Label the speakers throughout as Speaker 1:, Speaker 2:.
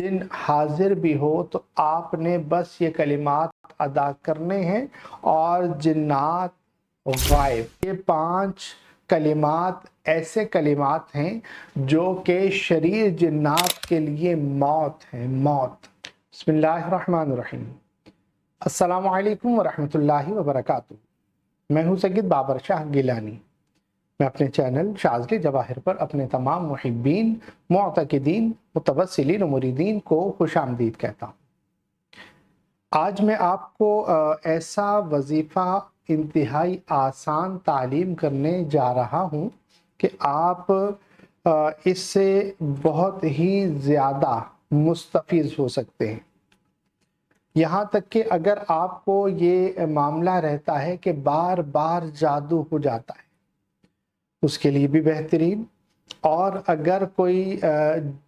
Speaker 1: جن حاضر بھی ہو تو آپ نے بس یہ کلمات ادا کرنے ہیں، اور جنات غائب۔ یہ 5 کلمات ایسے کلمات ہیں جو کہ شریر جنات کے لیے موت ہیں، موت۔ بسم اللہ الرحمن الرحیم۔ السلام علیکم ورحمۃ اللہ وبرکاتہ۔ میں ہوں سید بابر شاہ گیلانی۔ میں اپنے چینل شاذلی جواہر پر اپنے تمام محبین، معتقدین، متوسلین و مریدین کو خوش آمدید کہتا ہوں۔ آج میں آپ کو ایسا وظیفہ انتہائی آسان تعلیم کرنے جا رہا ہوں کہ آپ اس سے بہت ہی زیادہ مستفیض ہو سکتے ہیں۔ یہاں تک کہ اگر آپ کو یہ معاملہ رہتا ہے کہ بار بار جادو ہو جاتا ہے، اس کے لیے بھی بہترین، اور اگر کوئی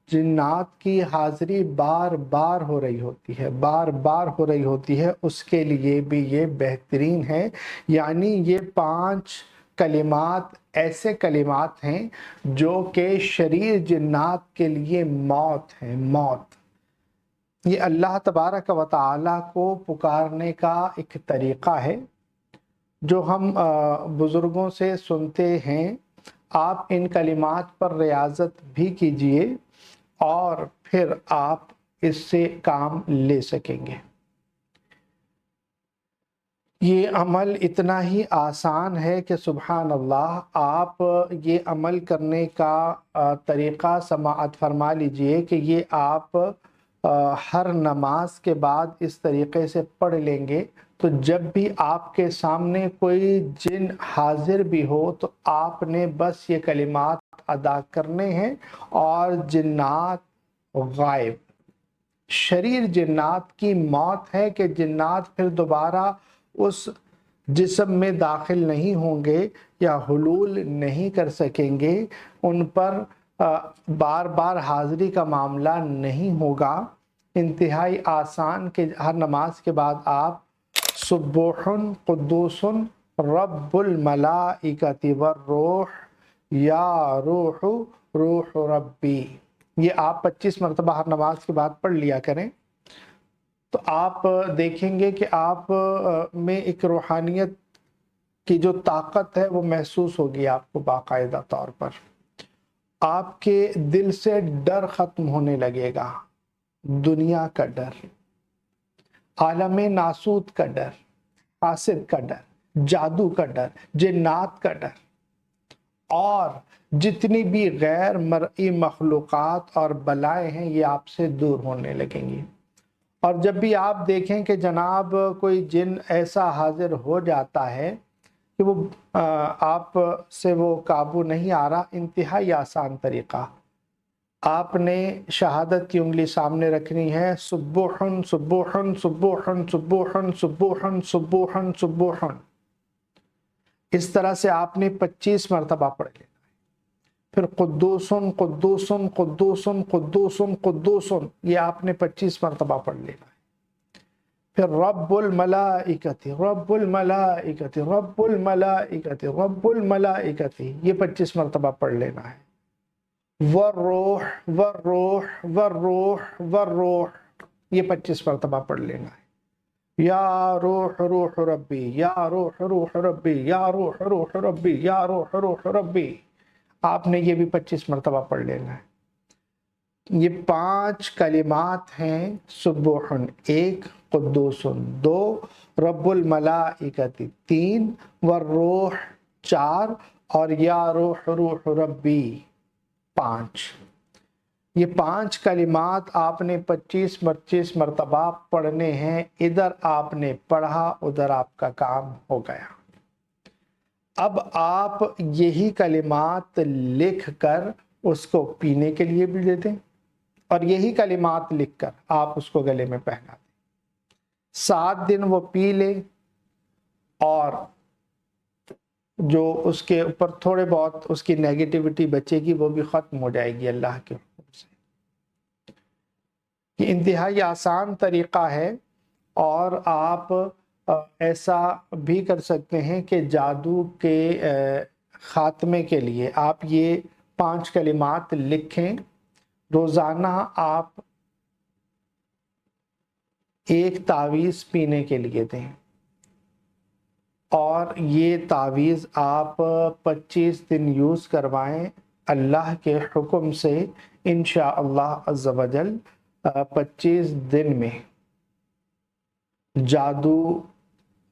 Speaker 1: جنات کی حاضری بار بار ہو رہی ہوتی ہے، بار بار ہو رہی ہوتی ہے، اس کے لیے بھی یہ بہترین ہے۔ یعنی یہ 5 کلمات ایسے کلمات ہیں جو کہ شریر جنات کے لیے موت ہیں، موت۔ یہ اللہ تبارک و تعالیٰ کو پکارنے کا ایک طریقہ ہے جو ہم بزرگوں سے سنتے ہیں۔ آپ ان کلمات پر ریاضت بھی کیجئے اور پھر آپ اس سے کام لے سکیں گے۔ یہ عمل اتنا ہی آسان ہے کہ سبحان اللہ، آپ یہ عمل کرنے کا طریقہ سماعت فرما لیجئے کہ یہ آپ ہر نماز کے بعد اس طریقے سے پڑھ لیں گے تو جب بھی آپ کے سامنے کوئی جن حاضر بھی ہو تو آپ نے بس یہ کلمات ادا کرنے ہیں، اور جنات غائب۔ شریر جنات کی موت ہے کہ جنات پھر دوبارہ اس جسم میں داخل نہیں ہوں گے یا حلول نہیں کر سکیں گے، ان پر بار بار حاضری کا معاملہ نہیں ہوگا۔ انتہائی آسان کہ ہر نماز کے بعد آپ سبوح قدوس رب الملائکۃ والروح یا روح روح ربی، یہ آپ 25 مرتبہ ہر نماز کے بعد پڑھ لیا کریں تو آپ دیکھیں گے کہ آپ میں ایک روحانیت کی جو طاقت ہے وہ محسوس ہوگی آپ کو باقاعدہ طور پر۔ آپ کے دل سے ڈر ختم ہونے لگے گا، دنیا کا ڈر، عالم ناسوت کا ڈر، حاسد کا ڈر، جادو کا ڈر، جنات کا ڈر، اور جتنی بھی غیر مرئی مخلوقات اور بلائیں ہیں یہ آپ سے دور ہونے لگیں گی۔ اور جب بھی آپ دیکھیں کہ جناب کوئی جن ایسا حاضر ہو جاتا ہے کہ وہ آپ سے وہ قابو نہیں آ رہا، انتہائی آسان طریقہ، آپ نے شہادت کی انگلی سامنے رکھنی ہے، سبوحن سبوحن سبوحن سبوحن سبوحن سبوحن سبوحن، اس طرح سے آپ نے 25 مرتبہ پڑھ لینا ہے۔ پھر قدوسن قدوسن قدوسن قدوسن قدوسن، یہ آپ نے 25 مرتبہ پڑھ لینا ہے۔ پھر رب الملائکۃ رب الملائکۃ رب الملائکۃ رب الملائکۃ، یہ 25 مرتبہ پڑھ لینا ہے۔ والروح والروح والروح والروح، یہ 25 مرتبہ پڑھ لینا ہے۔ یا روح روح ربی یا روح روح ربی یا روح روح ربی یا روح روح ربی، آپ نے یہ بھی 25 مرتبہ پڑھ لینا ہے۔ یہ 5 کلمات ہیں، سبوحن 1، قدوسن 2، رب الملائکۃ 3، والروح 4، اور یا روح روح ربی 5۔ یہ 5 کلمات آپ نے 25 مرتبہ پڑھنے ہیں۔ ادھر آپ نے پڑھا، ادھر آپ کا کام ہو گیا۔ اب آپ یہی کلمات لکھ کر اس کو پینے کے لیے بھی دے دیں، اور یہی کلمات لکھ کر آپ اس کو گلے میں پہنا دیں۔ 7 دن وہ پی لے، اور جو اس کے اوپر تھوڑے بہت اس کی نیگیٹیوٹی بچے گی وہ بھی ختم ہو جائے گی اللہ کے حکم سے۔ یہ انتہائی آسان طریقہ ہے، اور آپ ایسا بھی کر سکتے ہیں کہ جادو کے خاتمے کے لیے آپ یہ 5 کلمات لکھیں، روزانہ آپ ایک تعویذ پینے کے لیے دیں، اور یہ تعویذ آپ 25 دن یوز کروائیں اللہ کے حکم سے، انشاءاللہ عز و جل 25 دن میں جادو،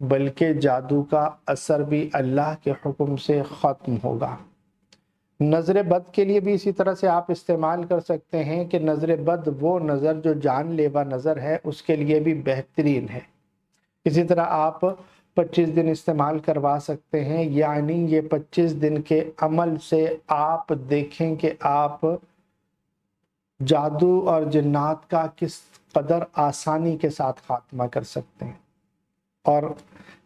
Speaker 1: بلکہ جادو کا اثر بھی اللہ کے حکم سے ختم ہوگا۔ نظر بد کے لیے بھی اسی طرح سے آپ استعمال کر سکتے ہیں کہ نظر بد وہ نظر جو جان لیوا نظر ہے، اس کے لیے بھی بہترین ہے۔ اسی طرح آپ 25 دن استعمال کروا سکتے ہیں، یعنی یہ 25 دن کے عمل سے آپ دیکھیں کہ آپ جادو اور جنات کا کس قدر آسانی کے ساتھ خاتمہ کر سکتے ہیں، اور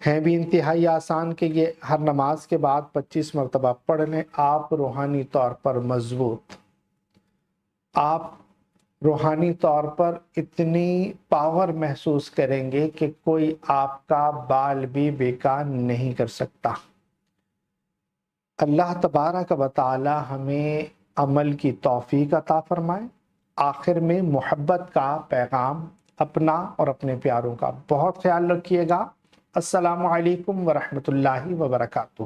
Speaker 1: ہیں بھی انتہائی آسان کہ یہ ہر نماز کے بعد 25 مرتبہ پڑھ لیں۔ آپ روحانی طور پر مضبوط، آپ روحانی طور پر اتنی پاور محسوس کریں گے کہ کوئی آپ کا بال بھی بیکار نہیں کر سکتا۔ اللہ تبارک و تعالی ہمیں عمل کی توفیق عطا فرمائے۔ آخر میں محبت کا پیغام اپنا اور اپنے پیاروں کا بہت خیال رکھیے گا۔ السلام علیکم ورحمۃ اللہ وبرکاتہ۔